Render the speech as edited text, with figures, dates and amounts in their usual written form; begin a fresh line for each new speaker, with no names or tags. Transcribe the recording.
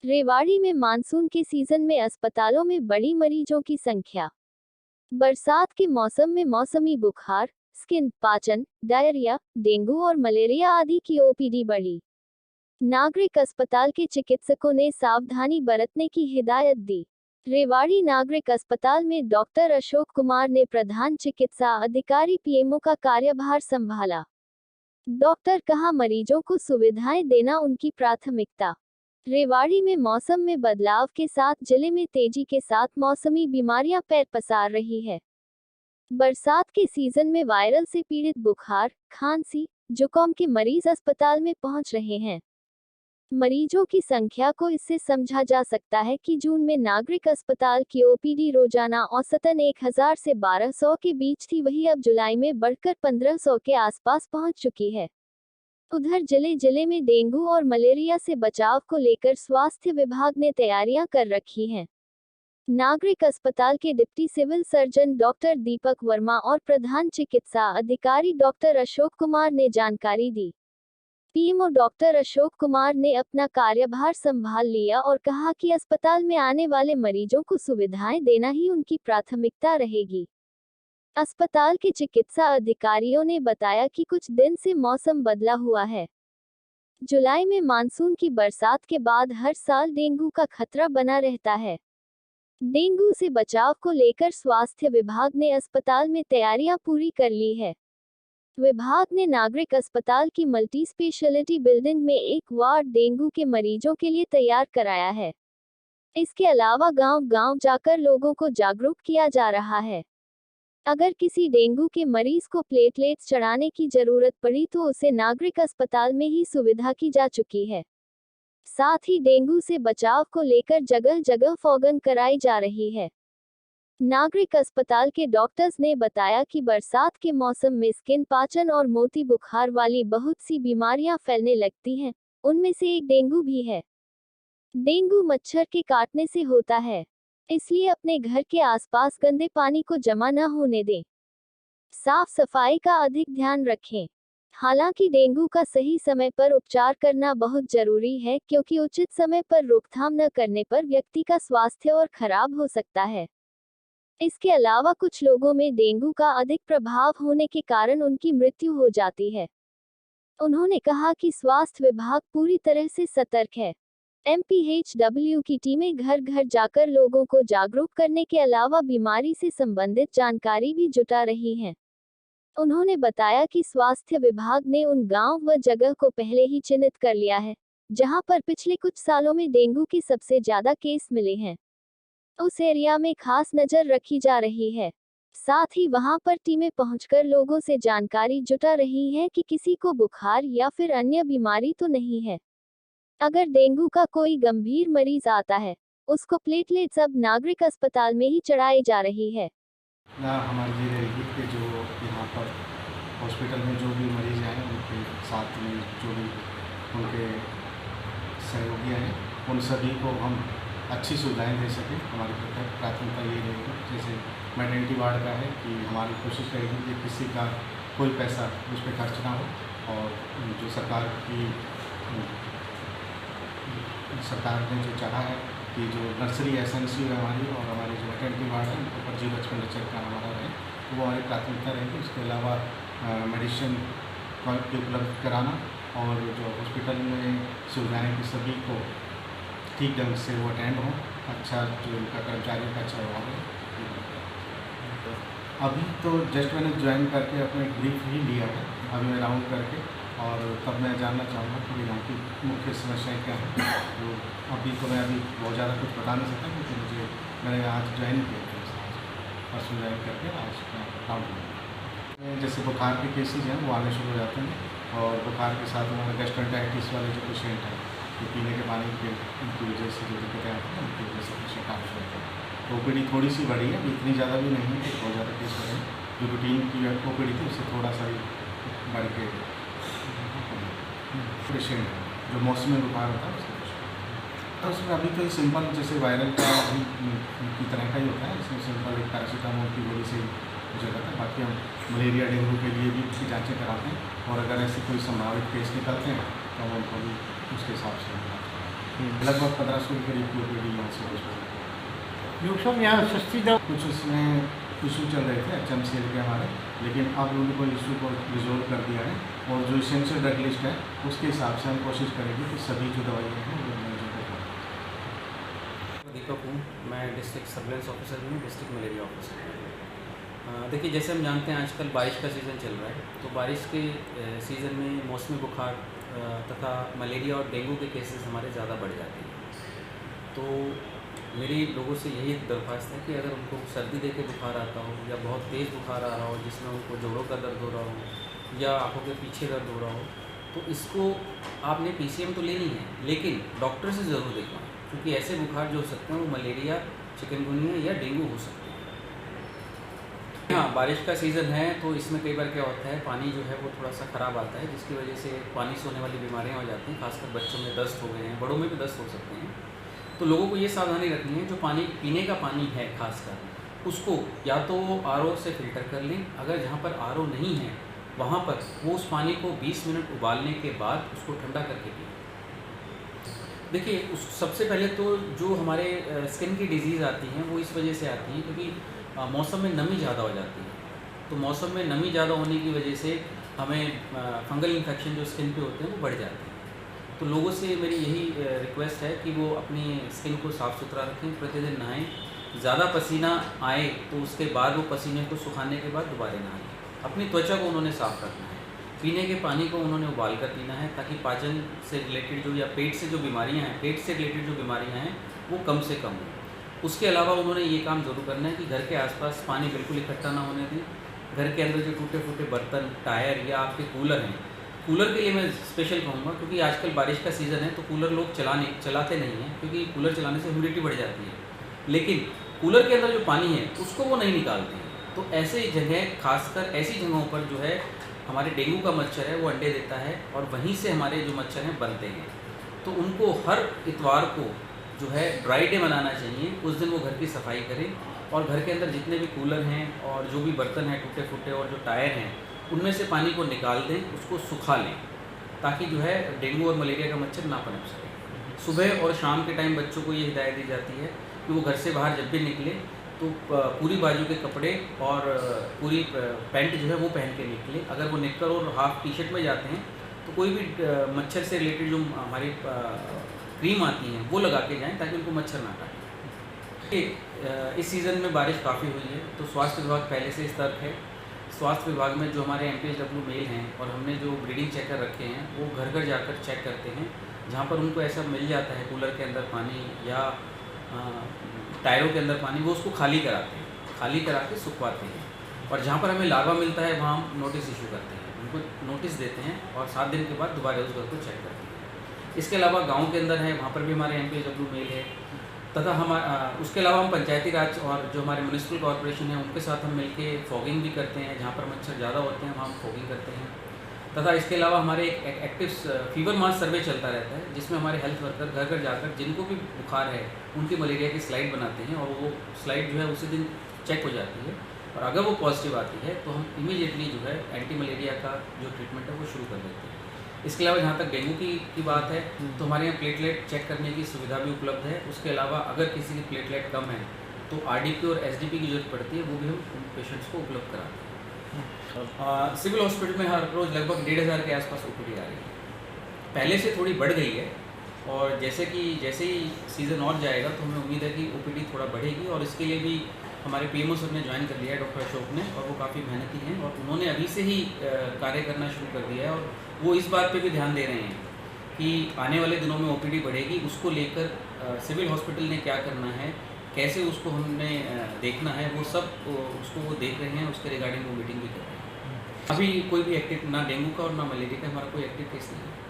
रेवाड़ी में मानसून के सीजन में अस्पतालों में बड़ी मरीजों की संख्या। बरसात के मौसम में मौसमी बुखार, स्किन, पाचन, डायरिया, डेंगू और मलेरिया आदि की ओपीडी बढ़ी। नागरिक अस्पताल के चिकित्सकों ने सावधानी बरतने की हिदायत दी। रेवाड़ी नागरिक अस्पताल में डॉक्टर अशोक कुमार ने प्रधान चिकित्सा अधिकारी पीएमओ का कार्यभार संभाला। डॉक्टर कहा, मरीजों को सुविधाएं देना उनकी प्राथमिकता। रेवाड़ी में मौसम में बदलाव के साथ जिले में तेजी के साथ मौसमी बीमारियां पैर पसार रही है। बरसात के सीजन में वायरल से पीड़ित बुखार, खांसी, जुकाम के मरीज अस्पताल में पहुंच रहे हैं। मरीजों की संख्या को इससे समझा जा सकता है कि जून में नागरिक अस्पताल की ओपीडी रोजाना औसतन 1000 से 1200 के बीच थी, वही अब जुलाई में बढ़कर 1500 के आसपास पहुंच चुकी है। उधर जिले में डेंगू और मलेरिया से बचाव को लेकर स्वास्थ्य विभाग ने तैयारियां कर रखी हैं। नागरिक अस्पताल के deputy civil surgeon doctor Deepak Verma और प्रधान चिकित्सा अधिकारी डॉक्टर अशोक कुमार ने जानकारी दी। पीएमओ डॉक्टर अशोक कुमार ने अपना कार्यभार संभाल लिया और कहा कि अस्पताल में आने वाले मरीजों को सुविधाएं देना ही उनकी प्राथमिकता रहेगी। अस्पताल के चिकित्सा अधिकारियों ने बताया कि कुछ दिन से मौसम बदला हुआ है। जुलाई में मानसून की बरसात के बाद हर साल डेंगू का खतरा बना रहता है। डेंगू से बचाव को लेकर स्वास्थ्य विभाग ने अस्पताल में तैयारियां पूरी कर ली है। विभाग ने नागरिक अस्पताल की मल्टी स्पेशलिटी बिल्डिंग में एक वार्ड डेंगू के मरीजों के लिए तैयार कराया है। इसके अलावा गांव-गांव जाकर लोगों को जागरूक किया जा रहा है। अगर किसी डेंगू के मरीज को प्लेटलेट्स चढ़ाने की जरूरत पड़ी तो उसे नागरिक अस्पताल में ही सुविधा की जा चुकी है। साथ ही डेंगू से बचाव को लेकर जगह जगह फॉगिंग कराई जा रही है। नागरिक अस्पताल के डॉक्टर्स ने बताया कि बरसात के मौसम में स्किन, पाचन और मोती बुखार वाली बहुत सी बीमारियां फैलने लगती हैं, उनमें से एक डेंगू भी है। डेंगू मच्छर के काटने से होता है, इसलिए अपने घर के आसपास गंदे पानी को जमा न होने दें। साफ सफाई का अधिक ध्यान रखें। हालांकि डेंगू का सही समय पर उपचार करना बहुत जरूरी है, क्योंकि उचित समय पर रोकथाम न करने पर व्यक्ति का स्वास्थ्य और खराब हो सकता है। इसके अलावा कुछ लोगों में डेंगू का अधिक प्रभाव होने के कारण उनकी मृत्यु हो जाती है। उन्होंने कहा कि स्वास्थ्य विभाग पूरी तरह से सतर्क है। MPHW की टीमें घर घर जाकर लोगों को जागरूक करने के अलावा बीमारी से संबंधित जानकारी भी जुटा रही हैं। उन्होंने बताया कि स्वास्थ्य विभाग ने उन गांव व जगह को पहले ही चिन्हित कर लिया है, जहां पर पिछले कुछ सालों में डेंगू के सबसे ज्यादा केस मिले हैं। उस एरिया में खास नजर रखी जा रही है। साथ ही वहां पर टीमें पहुंचकर लोगों से जानकारी जुटा रही हैं कि किसी को बुखार या फिर अन्य बीमारी तो नहीं है। अगर डेंगू का कोई गंभीर मरीज आता है, उसको प्लेटलेट्स अब नागरिक अस्पताल में ही चढ़ाई जा रही है।
हमारे जिले के जो यहाँ पर हॉस्पिटल में जो भी मरीज आए उनके साथ में जो भी उनके सहयोगी आए, उन सभी को हम अच्छी सुविधाएं दे सकें। हमारी प्राथमिकता ये रहेगी। जैसे मैटरनिटी वार्ड का है कि हमारी कोशिश रहेगी कि किसी का कोई पैसा उस पर खर्च ना हो, और जो सरकार ने जो चाहा है कि जो नर्सरी एसेंसी है हमारी और हमारी जो मैटरनिटी वार्ड है उनके ऊपर 0 एक्सपेंडिचर का हमारा रहे, तो वो हमारी प्राथमिकता रहेगी। उसके अलावा मेडिसिन की उपलब्ध कराना और जो हॉस्पिटल में सुविधाएँ की सभी को ठीक ढंग से वो अटेंड हो, अच्छा जो उनका कर्मचारियों का अच्छा व्यवहार है। अभी तो जस्ट मैंने ज्वाइन करके अपने ब्रीफ ही लिया है, अभी मैं राउंड करके, और तब मैं जानना चाहूँगा कि यहाँ की मुख्य समस्याएँ क्या हैं। तो अभी तो मैं बहुत ज़्यादा कुछ बता नहीं सकता, क्योंकि मैंने आज ज्वाइन किया था, परसों ज्वाइन करके आज राउंड। जैसे बुखार के केसेज हैं वो आने शुरू हो जाते हैं, और बुखार के साथ हमारे गैस्ट्रोएंटेराइटिस वाले जो पेशेंट हैं, तो पीने के पानी के उनकी वजह से जो दिक्कतें आती हैं उनकी वजह से पेशेंट आने शुरू होते हैं। तो OPD थोड़ी सी बढ़ी है, इतनी ज़्यादा भी नहीं है कि बहुत ज़्यादा केस बढ़े। जो रूटीन की OPD थी उससे थोड़ा सा ही बढ़ के पेशेंट जो मौसमी बुखार होता है उसका पेशेंट, तो उसमें अभी तो सिंपल जैसे वायरल का भी की तरह का ही होता है। इसमें सिंपल एक पैरासीटामोल की गोली से हो जाता है। बाकी हम मलेरिया डेंगू के लिए भी उसकी जाँचें कराते हैं, और अगर ऐसे कोई संभावित केस निकलते हैं तो हम उनको भी उसके हिसाब से लगभग 1500 के करीब की OPD यहाँ से हो जाती है।
न्यूक्सम यहाँ सस्ती दवा
कुछ उसमें इशू चल रहे थे HMCL के हमारे, लेकिन अब उनको इशू को रिजोल्व कर दिया है और जो इसेंशियल ड्रग लिस्ट है उसके हिसाब से हम कोशिश करेंगे कि सभी जो दवाइयाँ हैं वो मरीजों को दें।
दीपक हूँ, मैं डिस्ट्रिक्ट सर्वेलेंस ऑफिसर भी हूँ, डिस्ट्रिक्ट मलेरिया ऑफिसर हूँ। देखिए, जैसे हम जानते हैं आजकल बारिश का सीज़न चल रहा है, तो बारिश के सीज़न में मौसमी बुखार तथा मलेरिया और डेंगू के केसेस हमारे ज़्यादा बढ़ जाते हैं। तो मेरी लोगों से यही दरख्वास्त है कि अगर उनको सर्दी दे के बुखार आता हो या बहुत तेज़ बुखार आ रहा हो जिसमें उनको जोड़ों का दर्द हो रहा हो या आँखों के पीछे दर्द हो रहा हो, तो इसको आपने PCM तो लेनी है, लेकिन डॉक्टर से ज़रूर देखवाएं, क्योंकि ऐसे बुखार जो हो सकते हैं वो मलेरिया, चिकनगुनिया या डेंगू हो सकते हैं। हाँ, बारिश का सीज़न है तो इसमें कई बार क्या होता है, पानी जो है वो थोड़ा सा ख़राब आता है, जिसकी वजह से पानी से होने वाली बीमारियाँ हो जाती हैं। खासकर बच्चों में दस्त हो गए हैं, बड़ों में भी दस्त हो सकते हैं। तो लोगों को ये सावधानी रखनी है, जो पानी पीने का पानी है खासकर उसको या तो RO से फ़िल्टर कर लें, अगर जहाँ पर RO नहीं है वहाँ पर वो उस पानी को 20 मिनट उबालने के बाद उसको ठंडा करके पिए। देखिए, उस सबसे पहले तो जो हमारे स्किन की डिजीज़ आती हैं वो इस वजह से आती है क्योंकि मौसम में नमी ज़्यादा हो जाती है। तो मौसम में नमी ज़्यादा होने की वजह से हमें फंगल इन्फेक्शन जो स्किन पे होते हैं वो बढ़ जाते हैं। तो लोगों से मेरी यही रिक्वेस्ट है कि वो अपनी स्किन को साफ़ सुथरा रखें, प्रतिदिन नहाएं। ज़्यादा पसीना आए तो उसके बाद वो पसीने को सुखाने के बाद दोबारा नहाएं। अपनी त्वचा को उन्होंने साफ़ रखना है। पीने के पानी को उन्होंने उबाल कर पीना है, ताकि पाचन से रिलेटेड जो या पेट से जो बीमारियां हैं, पेट से रिलेटेड जो बीमारियां हैं वो कम से कम हो। उसके अलावा उन्होंने ये काम ज़रूर करना है कि घर के आसपास पानी बिल्कुल इकट्ठा ना होने दें। घर के अंदर जो टूटे फूटे बर्तन, टायर या आपके कूलर हैं, कूलर के लिए मैं स्पेशल कहूँगा, क्योंकि आजकल बारिश का सीज़न है तो कूलर लोग चलाते नहीं हैं, क्योंकि कूलर चलाने से ह्यूमिडिटी बढ़ जाती है। लेकिन कूलर के अंदर जो पानी है उसको वो नहीं निकालते हैं। तो ऐसे जगह, खासकर ऐसी जगहों पर जो है हमारे डेंगू का मच्छर है वो अंडे देता है और वहीं से हमारे जो मच्छर हैं बनते हैं। तो उनको हर इतवार को जो है ड्राई डे मनाना चाहिए। उस दिन वो घर की सफाई करें और घर के अंदर जितने भी कूलर हैं और जो भी बर्तन हैं टूटे फूटे और जो टायर हैं उनमें से पानी को निकाल दें, उसको सुखा लें, ताकि जो है डेंगू और मलेरिया का मच्छर ना पनप सके। सुबह और शाम के टाइम बच्चों को ये हिदायत दी जाती है कि वो घर से बाहर जब भी निकले तो पूरी बाजू के कपड़े और पूरी पैंट जो है वो पहन के निकले। अगर वो निक्कर और हाफ टी-शर्ट में जाते हैं तो कोई भी मच्छर से रिलेटेड जो हमारी क्रीम आती हैं वो लगा के जाएँ, ताकि उनको मच्छर ना काटे। इस सीज़न में बारिश काफ़ी हुई है तो स्वास्थ्य विभाग पहले से सतर्क है। स्वास्थ्य विभाग में जो हमारे MPHW मेल हैं और हमने जो ब्रीडिंग चेकर रखे हैं वो घर घर जाकर चेक करते हैं। जहाँ पर उनको ऐसा मिल जाता है कूलर के अंदर पानी या टायरों के अंदर पानी, वो उसको खाली कराते हैं, खाली करा के सुखवाते हैं। और जहाँ पर हमें लार्वा मिलता है वहाँ हम नोटिस इशू करते हैं, उनको नोटिस देते हैं और 7 दिन के बाद दोबारा उस घर को चेक करते हैं। इसके अलावा गाँव के अंदर है वहाँ पर भी हमारे MPHW मेल है, तथा उसके अलावा हम पंचायती राज और जो हमारे म्यूनिसिपल कॉर्पोरेशन है उनके साथ हम मिलके फॉगिंग भी करते हैं। जहाँ पर मच्छर ज़्यादा होते हैं वहाँ हम फॉगिंग करते हैं। तथा इसके अलावा हमारे एक एक्टिव फीवर मास सर्वे चलता रहता है, जिसमें हमारे हेल्थ वर्कर घर घर जाकर जिनको भी बुखार है उनकी मलेरिया की स्लाइड बनाते हैं और वो स्लाइड जो है उसी दिन चेक हो जाती है। और अगर वो पॉजिटिव आती है तो हम इमीडिएटली जो है एंटी मलेरिया का जो ट्रीटमेंट है वो शुरू कर देते हैं। इसके अलावा जहाँ तक डेंगू की बात है तो हमारे यहाँ प्लेटलेट चेक करने की सुविधा भी उपलब्ध है। उसके अलावा अगर किसी की प्लेटलेट कम है तो RDP और SDP की जरूरत पड़ती है, वो भी हम उन पेशेंट्स को उपलब्ध कराते हैं। सिविल हॉस्पिटल में हर रोज़ लगभग 1500 के आसपास OPD आ रही है। पहले से थोड़ी बढ़ गई है और जैसे ही सीज़न और जाएगा तो हमें उम्मीद है कि OPD थोड़ा बढ़ेगी। और इसके लिए भी हमारे PMO सर ने ज्वाइन कर लिया है, डॉक्टर अशोक ने, और वो काफ़ी मेहनती हैं और उन्होंने अभी से ही कार्य करना शुरू कर दिया है। और वो इस बात पे भी ध्यान दे रहे हैं कि आने वाले दिनों में OPD बढ़ेगी। उसको लेकर सिविल हॉस्पिटल ने क्या करना है, कैसे उसको हमने देखना है, वो सब उसको वो देख रहे हैं। उसके रिगार्डिंग वो मीटिंग भी कर रहे हैं। अभी कोई भी एक्टिव ना डेंगू का और ना मलेरिया का हमारा कोई एक्टिव केस नहीं है।